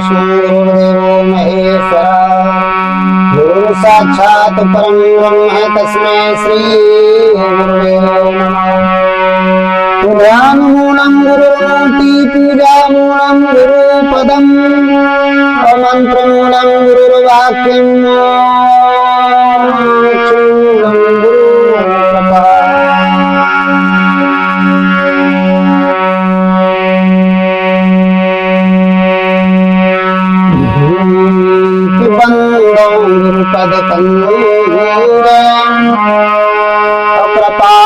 विष्णु गुरुर्देवो महेश्वरा गुरु साक्षात् परं ब्रह्म तस्मै श्री गुरुवे नमः। ध्यानमूलं गुरुर्मूर्ति पूजामूलं गुरुपदम् मंत्रमूलं गुरुर्वाक्यं मोक्षमूलं गुरुकृपा। बंदं गुरुपदकंदं कृपा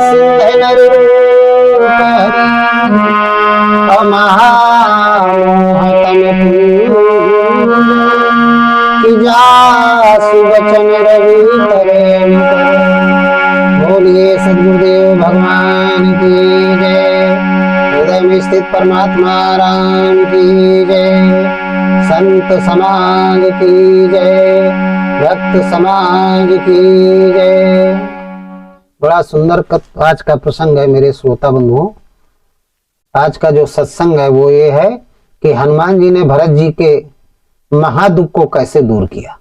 सिंधुरूपहरि सुवचन रवि बोलिए सदगुरुदेव भगवान की जय। हृदय में स्थित परमात्मा राम की जय। संत समाज की जय। भक्त समाज की जय। बड़ा सुंदर आज का प्रसंग है मेरे श्रोता बंधुओं। आज का जो सत्संग है वो ये है कि हनुमान जी ने भरत जी के महादुख को कैसे दूर किया।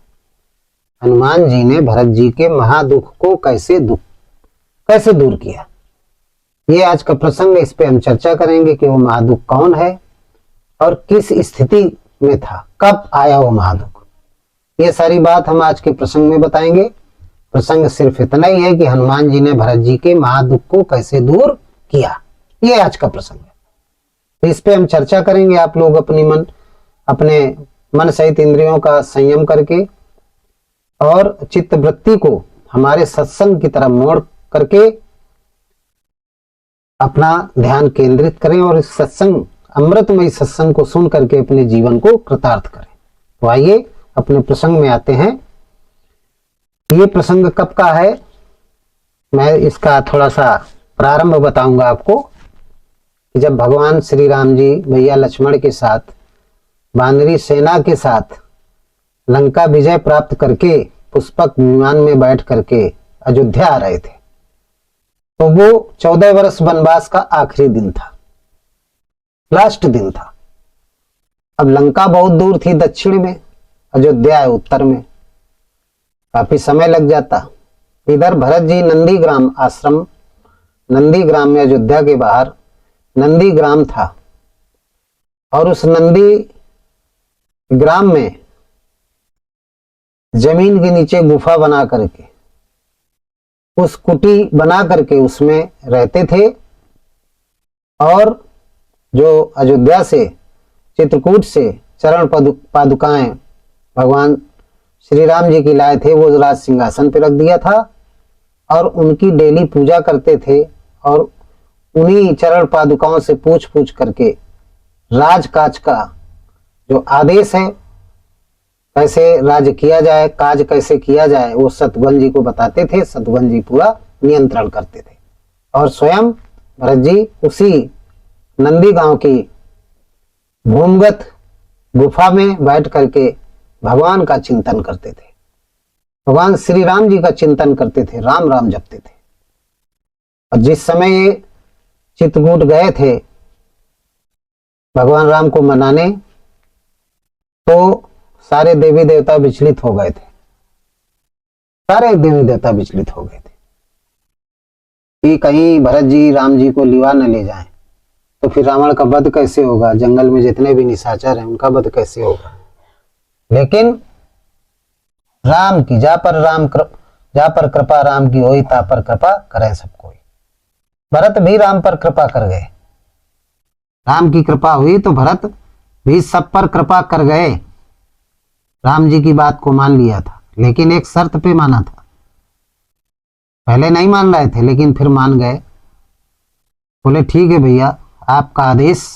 हनुमान जी ने भरत जी के महादुख को कैसे दूर किया, ये आज का प्रसंग है। इस पे हम चर्चा करेंगे कि वो महादुख कौन है और किस स्थिति में था, कब आया वो महादुख। ये सारी बात हम आज के प्रसंग में बताएंगे। प्रसंग सिर्फ इतना ही है कि हनुमान जी ने भरत जी के महादुख को कैसे दूर किया, ये आज का प्रसंग है। तो इस पे हम चर्चा करेंगे। आप लोग अपने मन सहित इंद्रियों का संयम करके और चित्त वृत्ति को हमारे सत्संग की तरफ मोड़ करके अपना ध्यान केंद्रित करें और इस सत्संग, अमृतमय सत्संग को सुन करके अपने जीवन को कृतार्थ करें। तो आइए अपने प्रसंग में आते हैं। ये प्रसंग कब का है, मैं इसका थोड़ा सा प्रारंभ बताऊंगा आपको। कि जब भगवान श्री राम जी भैया लक्ष्मण के साथ वानरी सेना के साथ लंका विजय प्राप्त करके पुष्पक विमान में बैठ करके अयोध्या आ रहे थे, तो वो 14 वर्ष वनवास का आखिरी दिन था, लास्ट दिन था। अब लंका बहुत दूर थी दक्षिण में, अयोध्या है उत्तर में, काफी समय लग जाता। इधर भरत जी नंदीग्राम आश्रम, नंदीग्राम में अयोध्या के बाहर नंदीग्राम था, और उस नंदी ग्राम में जमीन के नीचे गुफा बना करके, उस कुटी बना करके उसमें रहते थे। और जो अयोध्या से, चित्रकूट से चरण पादुकाएं भगवान श्री राम जी की लाए थे, वो राज सिंहासन पर रख दिया था और उनकी डेली पूजा करते थे। और उन्हीं चरण पादुकाओं से पूछ पूछ करके राजकाज का जो आदेश है, कैसे राज किया जाए, काज कैसे किया जाए, वो शत्रुघ्न जी को बताते थे। शत्रुघ्न जी पूरा नियंत्रण करते थे और स्वयं भरत जी उसी नंदी गांव की भूमिगत गुफा में बैठ करके भगवान का चिंतन करते थे, भगवान श्री राम जी का चिंतन करते थे, राम राम जपते थे। और जिस समय ये चित्रकूट गए थे भगवान राम को मनाने, तो सारे देवी देवता विचलित हो गए थे, सारे देवी देवता विचलित हो गए थे कि कहीं भरत जी राम जी को लिवा न ले जाएं, तो फिर रावण का वध कैसे होगा, जंगल में जितने भी निशाचर हैं उनका वध कैसे होगा। लेकिन राम की जा पर कृपा राम की होई, ता पर कृपा करें सब कोई। भरत भी राम पर कृपा कर गए, राम की कृपा हुई तो भरत भी सब पर कृपा कर गए। राम जी की बात को मान लिया था, लेकिन एक शर्त पे माना था। पहले नहीं मान रहे थे लेकिन फिर मान गए। बोले ठीक है भैया, आपका आदेश,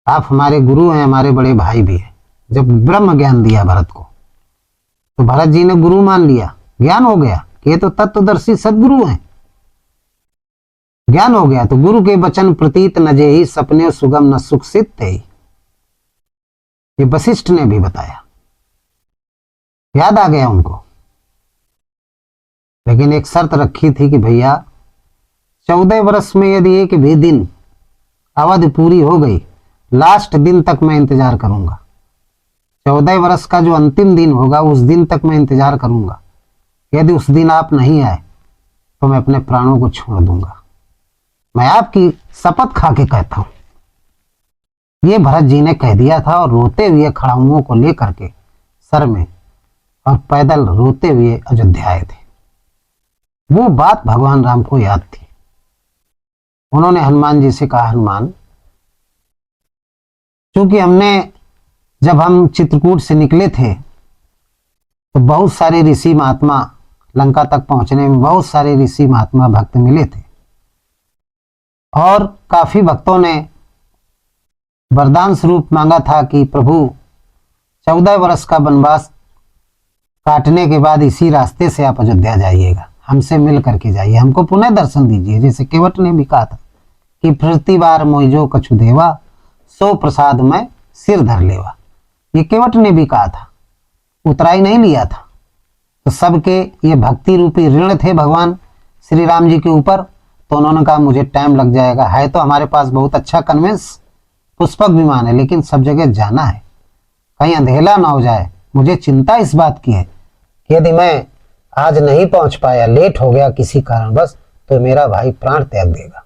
आप हमारे गुरु हैं, हमारे बड़े भाई भी हैं। जब ब्रह्म ज्ञान दिया भरत को, तो भरत जी ने गुरु मान लिया, ज्ञान हो गया कि ये तो तत्वदर्शी सदगुरु हैं। ज्ञान हो गया तो गुरु के वचन प्रतीत न जेहि, सपने सुगम न सुख सिद्ध थे। ये वशिष्ठ ने भी बताया, याद आ गया उनको। लेकिन एक शर्त रखी थी कि भैया 14 वर्ष में यदि एक भी दिन अवधि पूरी हो गई लास्ट दिन तक मैं इंतजार करूंगा। 14 वर्ष का जो अंतिम दिन होगा उस दिन तक मैं इंतजार करूंगा। यदि उस दिन आप नहीं आए तो मैं अपने प्राणों को छोड़ दूंगा। मैं आपकी शपथ खा के कहता हूं। ये भरत जी ने कह दिया था और रोते हुए खड़ाऊओं को लेकर के सर में और पैदल रोते हुए अयोध्या आए थे। वो बात भगवान राम को याद थी। उन्होंने हनुमान जी से कहा, हनुमान, क्योंकि जब हम चित्रकूट से निकले थे तो बहुत सारे ऋषि महात्मा, लंका तक पहुंचने में बहुत सारे ऋषि महात्मा भक्त मिले थे और काफी भक्तों ने वरदान स्वरूप मांगा था कि प्रभु 14 वर्ष का वनवास काटने के बाद इसी रास्ते से आप अयोध्या जाइएगा, हमसे मिल करके जाइए, हमको पुनः दर्शन दीजिए। जैसे केवट ने भी कहा था कि प्रति बार मोइजो कछु देवा, सो प्रसाद में सिर धर लेवा। ये केवट ने भी कहा था, उतराई नहीं लिया था। तो सबके ये भक्ति रूपी ऋण थे भगवान श्री राम जी के ऊपर। तो उन्होंने कहा मुझे टाइम लग जाएगा, है तो हमारे पास बहुत अच्छा कन्वेंस पुष्पक विमान है, लेकिन सब जगह जाना है, कहीं अंधेला ना हो जाए। मुझे चिंता इस बात की है कि यदि मैं आज नहीं पहुंच पाया, लेट हो गया किसी कारणवश, तो मेरा भाई प्राण त्याग देगा।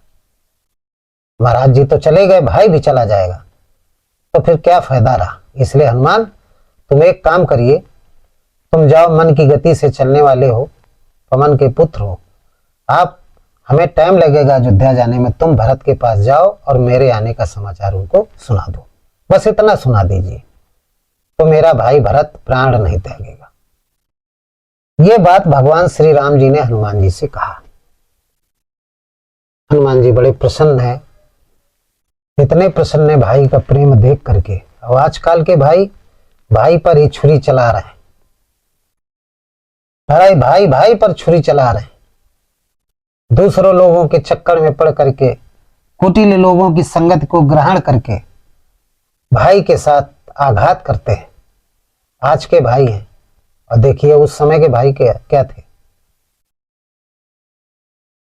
महाराज जी तो चले गए, भाई भी चला जाएगा, तो फिर क्या फायदा रहा। इसलिए हनुमान, तुम एक काम करिए, तुम जाओ, मन की गति से चलने वाले हो, पवन के पुत्र हो आप, हमें टाइम लगेगा अयोध्या जाने में, तुम भरत के पास जाओ और मेरे आने का समाचार उनको सुना दो, बस इतना सुना दीजिए, तो मेरा भाई भरत प्राण नहीं त्यागेगा। ये बात भगवान श्री राम जी ने हनुमान जी से कहा। हनुमान जी बड़े प्रसन्न है, इतने प्रसन्न है भाई का प्रेम देख करके। और आजकल के भाई पर ही छुरी चला रहे हैं, भाई पर छुरी चला रहे हैं, दूसरों लोगों के चक्कर में पड़ करके, कुटिल लोगों की संगत को ग्रहण करके भाई के साथ आघात करते हैं। आज के भाई हैं, और देखिए उस समय के भाई के क्या थे।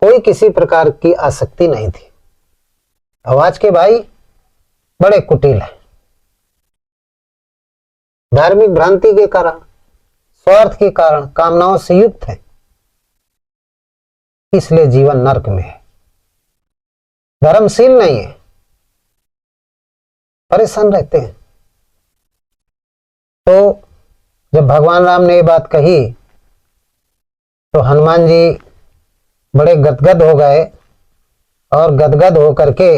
कोई किसी प्रकार की आसक्ति नहीं थी। और आज के भाई बड़े कुटिल हैं, धार्मिक भ्रांति के कारण, स्वार्थ के कारण, कामनाओं से युक्त है, इसलिए जीवन नरक में है, धर्मशील नहीं है, परेशान रहते हैं। तो जब भगवान राम ने ये बात कही तो हनुमान जी बड़े गदगद हो गए और गदगद हो करके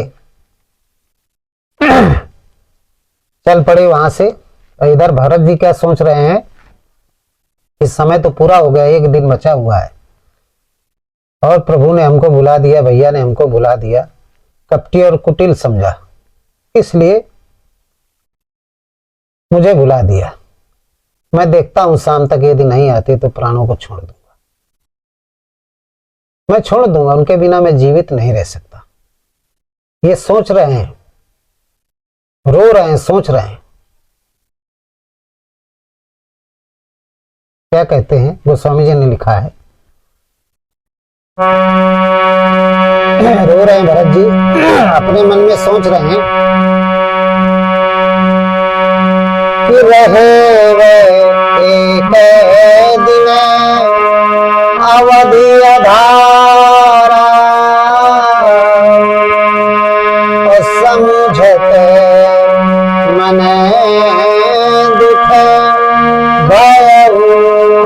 चल पड़े वहां से। इधर भरत जी क्या सोच रहे हैं, इस समय तो पूरा हो गया, एक दिन बचा हुआ है और प्रभु ने हमको बुला दिया, भैया ने हमको बुला दिया, कपटी और कुटिल समझा, इसलिए मुझे बुला दिया। मैं देखता हूं शाम तक यदि नहीं आते तो प्राणों को छोड़ दूंगा, मैं छोड़ दूंगा, उनके बिना मैं जीवित नहीं रह सकता। ये सोच रहे हैं, रो रहे हैं, सोच रहे हैं। क्या कहते हैं, गोस्वामी जी ने लिखा है, रो रहे हैं भरत जी, अपने मन में सोच रहे हैं कि रहे वे एक दिन अवधि अधारा, और समझते मन दुख भयउ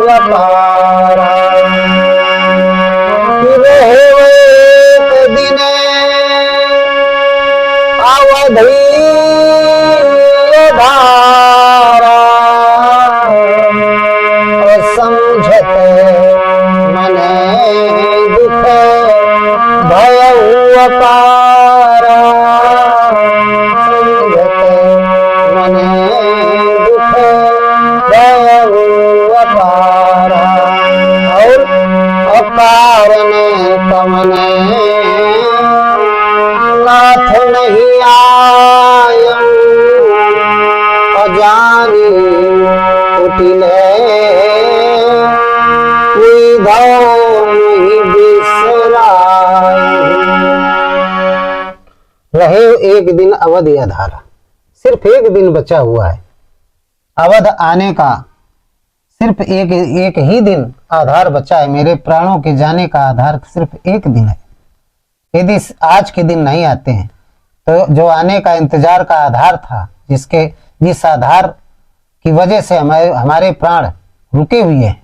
अपारा। रहे एक दिन अवधि अधारा, और समझते मन दुख भयउ अपारा, समझते मन दुख भयउ अपारा। और अकारण कमन नाथ नहीं आय, अजानी कुटिल रहे एक दिन अवधि अधारा। सिर्फ एक दिन बचा हुआ है। अवध आने का सिर्फ एक ही दिन आधार बचा है। मेरे प्राणों के जाने का आधार सिर्फ एक दिन है। यदि आज के दिन नहीं आते हैं तो जो आने का इंतजार का आधार था, जिस आधार की वजह से हमारे प्राण रुके हुए हैं,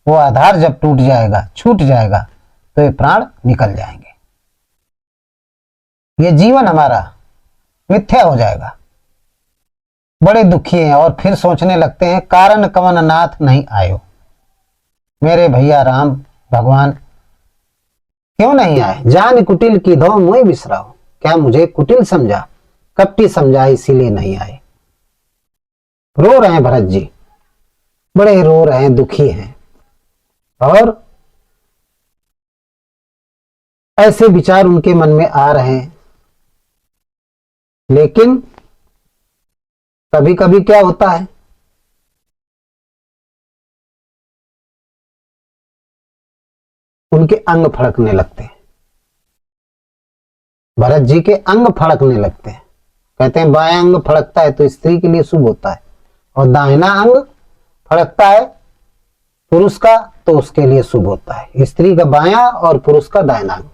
वो आधार जब टूट जाएगा, छूट जाएगा, तो ये प्राण निकल जाएंगे। ये जीवन हमारा मिथ्या हो जाएगा। बड़े दुखी हैं और फिर सोचने लगते हैं, कारण कवन नाथ नहीं आयो। मेरे भैया राम भगवान क्यों नहीं आए? जान कुटिल की धो मुझे बिसराओ। क्या मुझे कुटिल समझा, कपटी समझा, इसीलिए नहीं आए। रो रहे हैं भरत जी, बड़े रो रहे हैं, दुखी हैं, और ऐसे विचार उनके मन में आ रहे हैं। लेकिन कभी कभी क्या होता है, उनके अंग फड़कने लगते हैं। भरत जी के अंग फड़कने लगते हैं। कहते हैं बायां अंग फड़कता है तो स्त्री के लिए शुभ होता है, और दाहिना अंग फड़कता है पुरुष का तो उसके लिए शुभ होता है। स्त्री का बायां और पुरुष का दाहिना अंग,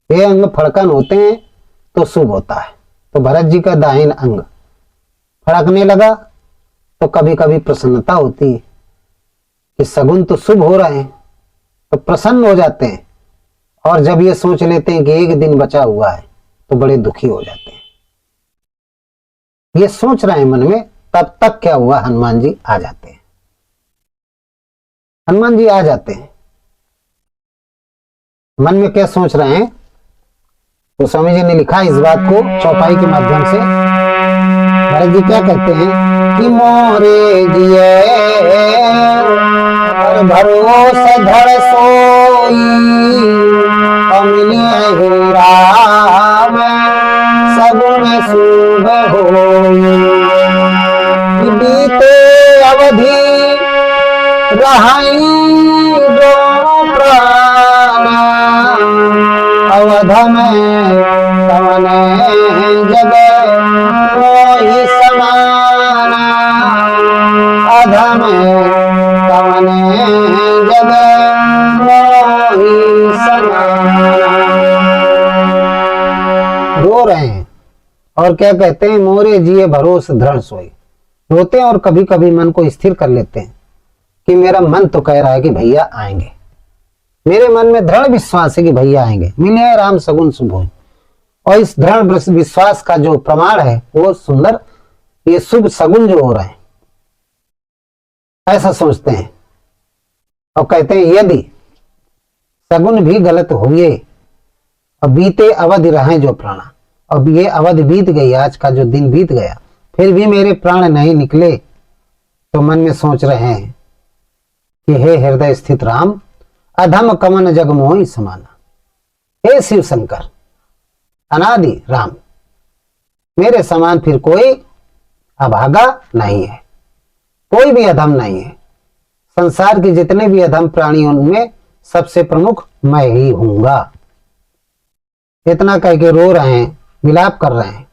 ये अंग फड़कन होते हैं तो शुभ होता है। तो भरत जी का दाहिना अंग फड़कने लगा तो कभी कभी प्रसन्नता होती है कि सगुन तो शुभ हो रहे हैं, तो प्रसन्न हो जाते हैं। और जब ये सोच लेते हैं कि एक दिन बचा हुआ है तो बड़े दुखी हो जाते हैं। ये सोच रहे हैं मन में, तब तक क्या हुआ, हनुमान जी आ जाते हैं। हनुमान जी आ जाते हैं। मन में क्या सोच रहे हैं, तो स्वामी जी ने लिखा इस बात को चौपाई के माध्यम से। भरत जी क्या कहते हैं कि मोरे जिए भरोसे धड़ सोई, अमिले राम सगुन शुभ होई। बीते अवधि रहाई दो प्राण, अवध में कवन जग मोहि समान, अधम कवन जग मोहि समान। रो रहे हैं और क्या कहते हैं, मोरे जिए भरोस दृढ़ सोई। रोते हैं और कभी कभी मन को स्थिर कर लेते हैं कि मेरा मन तो कह रहा है कि भैया आएंगे, मेरे मन में दृढ़ विश्वास है कि भैया आएंगे, मिले राम सगुन शुभ होई। और इस दृढ़ विश्वास का जो प्रमाण है वो सुंदर, ये शुभ सगुन जो हो रहे हैं, ऐसा सोचते हैं। और कहते हैं यदि सगुन भी गलत हुए और बीते अवधि रहे जो प्राण, अब ये अवधि बीत गई, आज का जो दिन बीत गया, फिर भी मेरे प्राण नहीं निकले, तो मन में सोच रहे हैं कि हे हृदय स्थित राम, अधम कमन जग मोहि समाना। हे शिव शंकर अनादि राम, मेरे समान फिर कोई अभागा नहीं है, कोई भी अधम नहीं है। संसार के जितने भी अधम प्राणी उनमें सबसे प्रमुख मैं ही हूंगा। इतना कह के रो रहे हैं, विलाप कर रहे हैं,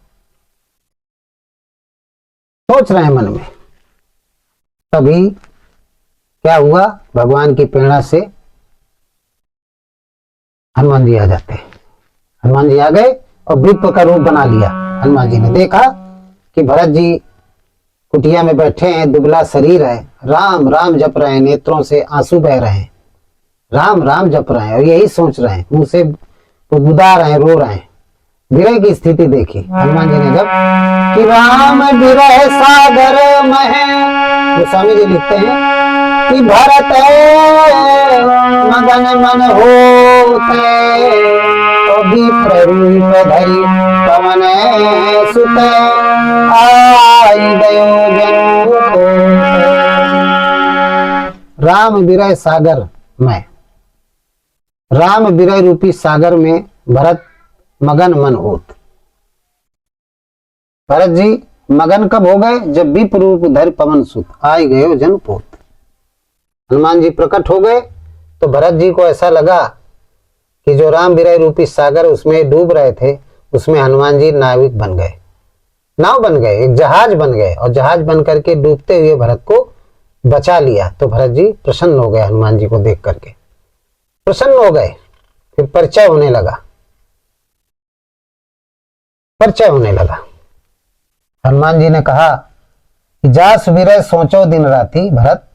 सोच रहे हैं मन में। तभी क्या हुआ, भगवान की प्रेरणा से हनुमान जी आ जाते हैं। हनुमान जी आ गए और विप्र का रूप बना लिया। हनुमान जी ने देखा कि भरत जी कुटिया में बैठे हैं, दुबला शरीर है, राम राम जप रहे हैं, नेत्रों से आंसू बह रहे हैं, राम राम जप रहे हैं और यही सोच रहे हैं, मुंह से गुदगुदा रहे हैं, रो रहे हैं। विरह की स्थिति देखी हनुमान जी ने जब कि राम विरह सागर में, तो स्वामी जी लिखते हैं कि भरत मगन मन होते, तो विप्र रूप धरि पवन सुत आई गयो जन को। राम विरह सागर में, राम विरह रूपी सागर में भरत मगन मन होत। भरत जी मगन कब हो गए, जब विप्र रूप धरि पवन सुत आई गयो जन पोत। हनुमान जी प्रकट हो गए तो भरत जी को ऐसा लगा कि जो राम विरह रूपी सागर उसमें डूब रहे थे, उसमें हनुमान जी नाविक बन गए। नाव बन गए, एक जहाज बन गए, और जहाज बन करके डूबते हुए भरत को बचा लिया। तो भरत जी प्रसन्न हो गए, हनुमान जी को देख करके प्रसन्न हो गए। फिर परिचय होने लगा, परिचय होने लगा। हनुमान जी ने कहा कि जा सुबिरय सोचो दिन राती भरत,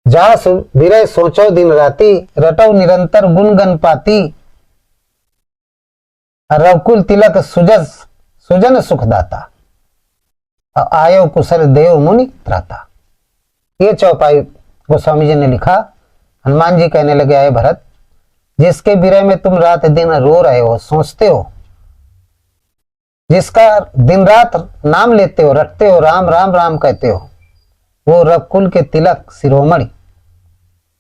जा सुबिरय सोचो दिन राती, रटो निरंतर गुण गण पाती, रघुकुल तिलक सुजस सुजन सुखदाता, आयो कुशल देव मुनि त्राता। ये चौपाई गोस्वामी जी ने लिखा। हनुमान जी कहने लगे, आए भरत, जिसके विरह में तुम रात दिन रो रहे हो, सोचते हो, जिसका दिन रात नाम लेते हो, रटते हो, राम राम राम कहते हो, वो रघुकुल के तिलक शिरोमणि,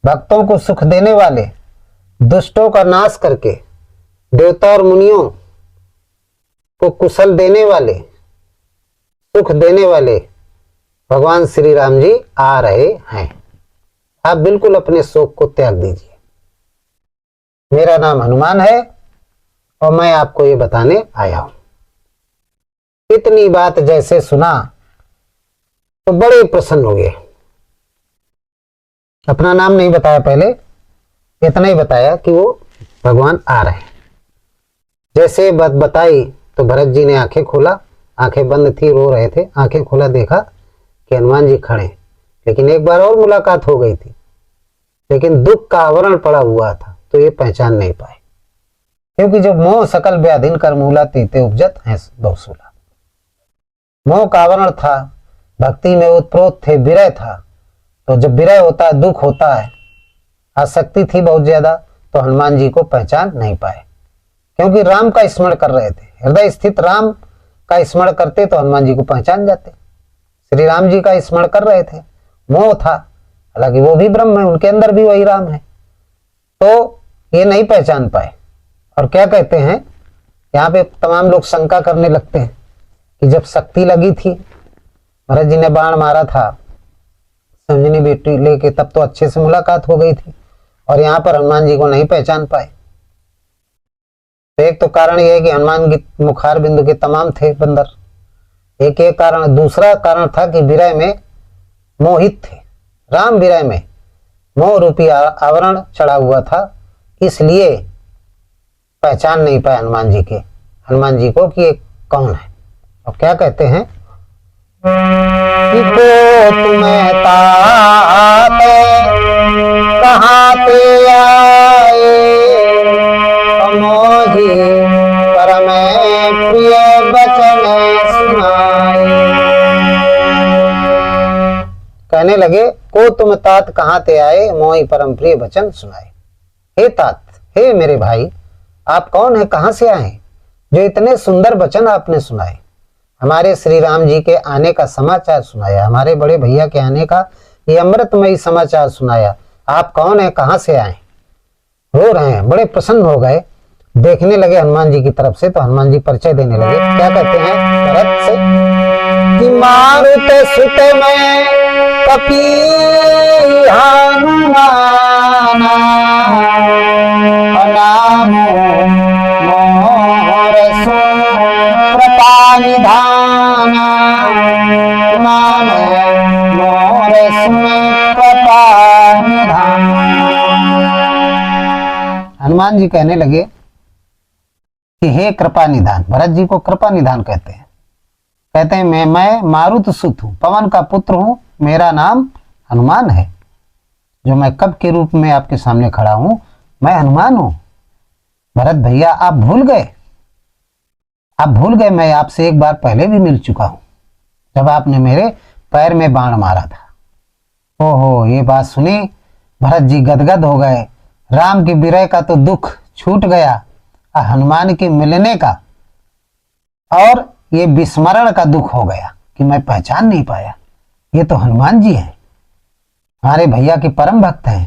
भक्तों को सुख देने वाले, दुष्टों का नाश करके देवता और मुनियों को कुशल देने वाले, सुख देने वाले भगवान श्री राम जी आ रहे हैं। आप बिल्कुल अपने शोक को त्याग दीजिए। मेरा नाम हनुमान है और मैं आपको ये बताने आया हूं। इतनी बात जैसे सुना तो बड़े प्रसन्न हो गए। अपना नाम नहीं बताया, पहले इतना ही बताया कि वो भगवान आ रहे हैं। जैसे बात बताई तो भरत जी ने आंखें खोला, आंखें बंद थी, रो रहे थे, आंखें खोला, देखा कि हनुमान जी खड़े। लेकिन एक बार और मुलाकात हो गई थी, लेकिन दुख का आवरण पड़ा हुआ था, तो ये पहचान नहीं पाए, क्योंकि जब मोह सकल व्याधिन कर मूला तीते उपजत है बहुसूला। मोह का आवरण था, भक्ति में उत्प्रोत थे, विरह था। तो जब विरह होता है, दुख होता है, आसक्ति थी बहुत ज्यादा, तो हनुमान जी को पहचान नहीं पाए, क्योंकि राम का स्मरण कर रहे थे। हृदय स्थित राम का स्मरण करते तो हनुमान जी को पहचान जाते। श्री राम जी का स्मरण कर रहे थे, मोह था, हालांकि वो भी ब्रह्म है, उनके अंदर भी वही राम है, तो ये नहीं पहचान पाए। और क्या कहते हैं, यहाँ पे तमाम लोग शंका करने लगते हैं कि जब शक्ति लगी थी, भरत जी ने बाण मारा था संजनी बेटी लेके, तब तो अच्छे से मुलाकात हो गई थी, और यहाँ पर हनुमान जी को नहीं पहचान पाए। तो एक तो कारण यह है कि हनुमान की मुखार बिंदु के तमाम थे बंदर, एक एक कारण। दूसरा कारण था कि विरह में मोहित थे, राम विरह में मोह रूपी आवरण चढ़ा हुआ था, इसलिए पहचान नहीं पाए हनुमान जी के, हनुमान जी को कि ये कौन है। और क्या कहते हैं कि को तुम्हें ताते कहाँ ते आए, मोही परम प्रिय बचन सुनाए। कहने लगे, को तुम तात कहाँ ते आए, मोही परम प्रिय वचन सुनाए। हे तात, हे मेरे भाई, आप कौन है, कहां से आए, जो इतने सुंदर वचन आपने सुनाए, हमारे श्री राम जी के आने का समाचार सुनाया, हमारे बड़े भैया के आने का ये अमृतमयी समाचार सुनाया। आप कौन है, कहां से आए। रो रहे हैं, बड़े प्रसन्न हो गए, देखने लगे हनुमान जी की तरफ से। तो हनुमान जी परिचय देने लगे। क्या कहते हैं भरत से कि मारुत सुत में कपी हनुमाना, नाम मोर सो कृपा निधाना, नाम मोर सो कृपा निधाना। हनुमान जी कहने लगे कि हे कृपा निधान, भरत जी को कृपा निधान कहते हैं। कहते हैं मैं मारुत सुत हूं, पवन का पुत्र हूं, मेरा नाम हनुमान है। जो मैं कब के रूप में आपके सामने खड़ा हूं, मैं हनुमान हूं। भरत भैया आप भूल गए, आप भूल गए, मैं आपसे एक बार पहले भी मिल चुका हूं, जब आपने मेरे पैर में बाण मारा था। ओहो, ये बात सुनी भरत जी गदगद हो गए। राम की विरह का तो दुख छूट गया, हनुमान के मिलने का और ये विस्मरण का दुख हो गया कि मैं पहचान नहीं पाया, ये तो हनुमान जी हैं, हमारे भैया के परम भक्त हैं,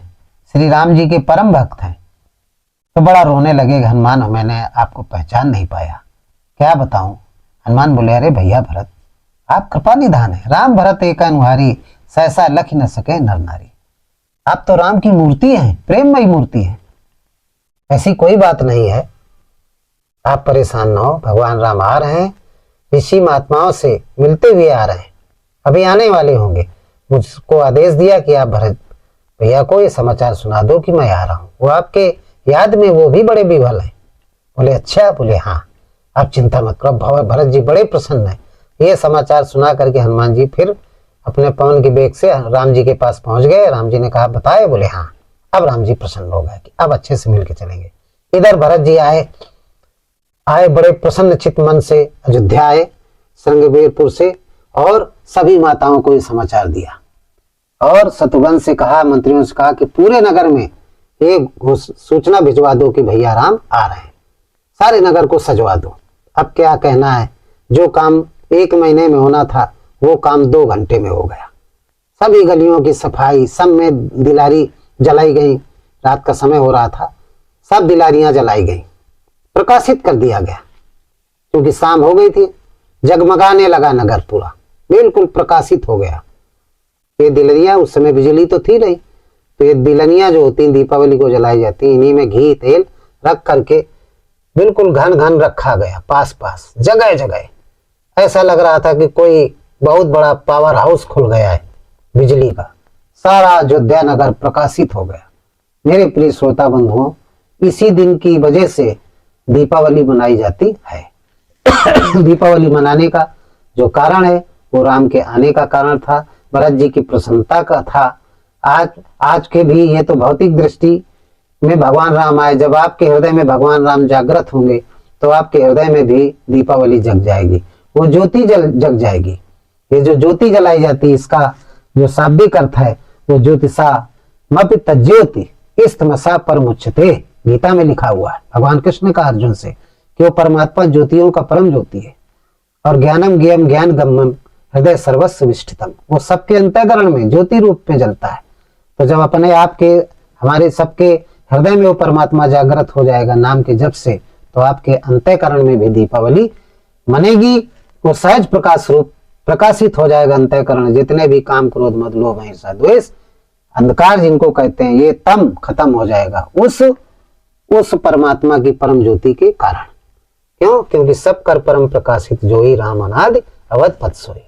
श्री राम जी के परम भक्त हैं। तो बड़ा रोने लगे, हनुमान मैंने आपको पहचान नहीं पाया, क्या बताऊं। हनुमान बोले, अरे भैया भरत, आप कृपा निधान है, राम भरत एक अनुहारी, सहसा लख न सके नर नारी। आप तो राम की मूर्ति हैं, प्रेममयी मूर्ति है, ऐसी कोई बात नहीं है। आप परेशान न हो, भगवान राम आ रहे हैं, ऋषि महात्माओं से मिलते हुए आ रहे हैं, अभी आने वाले होंगे। मुझको आदेश दिया कि आप भरत भैया को ये समाचार सुना दो कि मैं आ रहा हूँ। वो आपके याद में वो भी बड़े विवल हैं। बोले अच्छा? बोले हाँ, आप चिंता मत करो। भरत जी बड़े प्रसन्न है। ये समाचार सुना करके हनुमान जी फिर अपने पवन के वेग से राम जी के पास पहुंच गए। राम जी ने कहा बताए? बोले हाँ। अब राम जी प्रसन्न हो गए कि अब अच्छे से मिलके चलेंगे। इधर भरत जी आए बड़े प्रसन्न चित्त मन से, अयोध्या आए श्रृंगवीरपुर से, और सभी माताओं को ये समाचार दिया और शत्रुघ्न से कहा, मंत्रियों से कहा कि पूरे नगर में एक सूचना भिजवा दो कि भैया राम आ रहे हैं। सारे नगर को सजवा दो। अब क्या कहना है, जो काम 1 महीने में होना था वो काम 2 घंटे में हो गया। सभी गलियों की सफाई, सब में दिलारी जलाई गई। रात का समय हो रहा था, सब दिलारियां जलाई गई, प्रकाशित कर दिया गया क्योंकि शाम हो गई थी। जगमगाने लगा नगर, पूरा बिल्कुल प्रकाशित हो गया। ये दिलरियां, उस समय बिजली तो थी नहीं, तो ये दिलनियां जो होती दीपावली को जलाई जाती, इन्हीं में घी तेल रख करके बिल्कुल घन घन रखा गया, पास पास जगह जगह। ऐसा लग रहा था कि कोई बहुत बड़ा पावर हाउस खुल गया है बिजली का। सारा अयोध्या नगर प्रकाशित हो गया। मेरे प्रिय श्रोता बंधुओं, इसी दिन की वजह से दीपावली मनाई जाती है। दीपावली मनाने का जो कारण है वो राम के आने का कारण था, भरत जी की प्रसन्नता का था। आज के भी ये तो भौतिक दृष्टि में भगवान राम आए। जब आपके हृदय में भगवान राम जागृत होंगे तो आपके हृदय में भी दीपावली जग जाएगी, वो ज्योति जग जाएगी। ये जो ज्योति जलाई जाती है, इसका जो शाब्दिक अर्थ है वो ज्योतिषा मपित ज्योति इस्तमसा परमुच्यते, गीता में लिखा हुआ है। भगवान कृष्ण का अर्जुन से कि वो परमात्मा ज्योतियों का परम ज्योति है। और ज्ञानम ज्ञम ज्ञान गम्यम हृदय सर्वस्व विष्ठितम, वो सबके अंतःकरण में ज्योति रूप में जलता है। तो जब अपने आप के, हमारे सबके हृदय में वो परमात्मा जागृत हो जाएगा नाम के जप से, तो आपके अंतःकरण में भी दीपावली मनेगी। वो सहज प्रकाश रूप प्रकाशित हो जाएगा अंतःकरण। जितने भी काम क्रोध मद लोभ हिंसा द्वेष अंधकार जिनको कहते हैं, ये तम खत्म हो जाएगा उस परमात्मा की परम ज्योति के कारण। क्यों? क्योंकि सब कर परम प्रकाशित जो ही राम अनादि अवध पद सोई।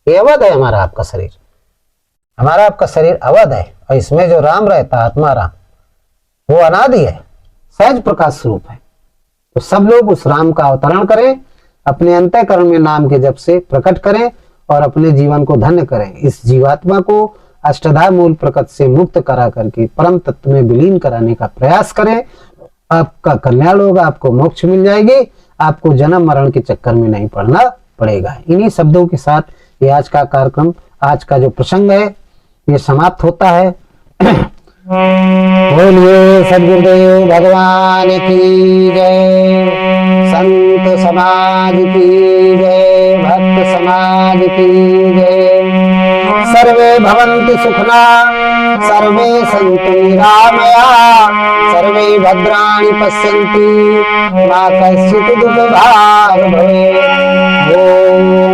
ये अवध है हमारा आपका शरीर, हमारा आपका शरीर अवध है, और इसमें जो राम रहता आत्मा राम, वो अनादि है, सहज प्रकाश स्वरूप है। तो सब लोग उस राम का अवतरण करें, अपने अंतःकरण में नाम के जप से प्रकट करें और अपने जीवन को धन्य करें। इस जीवात्मा को अष्टधा मूल प्रकट से मुक्त करा करके परम तत्व में विलीन कराने का प्रयास करें। आपका कल्याण होगा, आपको मोक्ष मिल जाएगी, आपको जन्म मरण के चक्कर में नहीं पड़ना पड़ेगा। इन्हीं शब्दों के साथ ये आज का कार्यक्रम, आज का जो प्रसंग है, ये समाप्त होता है। बोलिए सद्गुरुदेव भगवान की जय, संत समाज की जय, भक्त समाज की जय। सर्वे भवन्तु सुखना, सर्वे सन्तु निरामया, सर्वे भद्राणि पश्यन्तु मा कश्चित् दुःखभाग् भवेत्। ओम